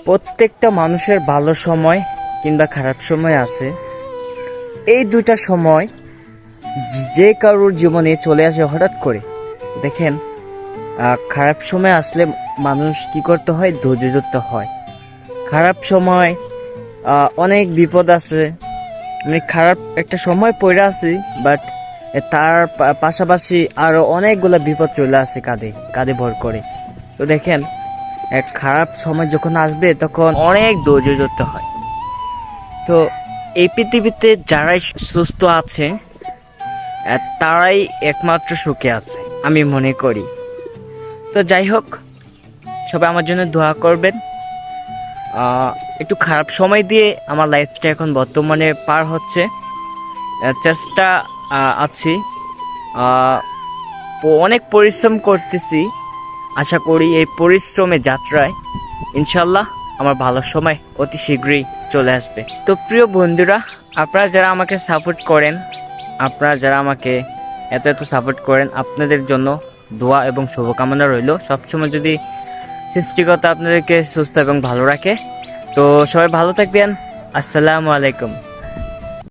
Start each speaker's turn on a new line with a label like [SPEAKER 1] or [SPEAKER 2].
[SPEAKER 1] প্রত্যেকটা মানুষের ভালো সময় কিংবা খারাপ সময় আসে। এই দুইটা সময় যে কারোর জীবনে চলে আসে হঠাৎ করে। দেখেন, খারাপ সময় আসলে মানুষ কি করতে হয়? ধৈর্য ধরতে হয়। খারাপ সময় অনেক বিপদ আছে। আমি খারাপ একটা সময় পড়ে আছি, বাট তার পাশাপাশি আরো অনেকগুলো বিপদ চলে আসে কাঁধে কাঁধে ভর করে। তো দেখেন, এক খারাপ সময় যখন আসবে তখন অনেক ধৈর্য ধরতে হয়। তো এই পৃথিবীতে যারাই সুস্থ আছে তারাই একমাত্র সুখে আছে আমি মনে করি। তো যাই হোক, সবাই আমার জন্য দোয়া করবেন। একটু খারাপ সময় দিয়ে আমার লাইফটা এখন বর্তমানে পার হচ্ছে। চেষ্টা আছি, অনেক পরিশ্রম করতেছি। আশা করি এই পরিশ্রমে যাত্রায় ইনশাল্লাহ আমার ভালো সময় অতি শীঘ্রই চলে আসবে। তো প্রিয় বন্ধুরা, আপনারা যারা আমাকে সাপোর্ট করেন, আপনারা যারা আমাকে এত এত সাপোর্ট করেন, আপনাদের জন্য দোয়া এবং শুভকামনা রইল। সবসময় যদি সৃষ্টিকর্তা আপনাদেরকে সুস্থ এবং ভালো রাখে। তো সবাই ভালো থাকবেন। আসসালামু আলাইকুম।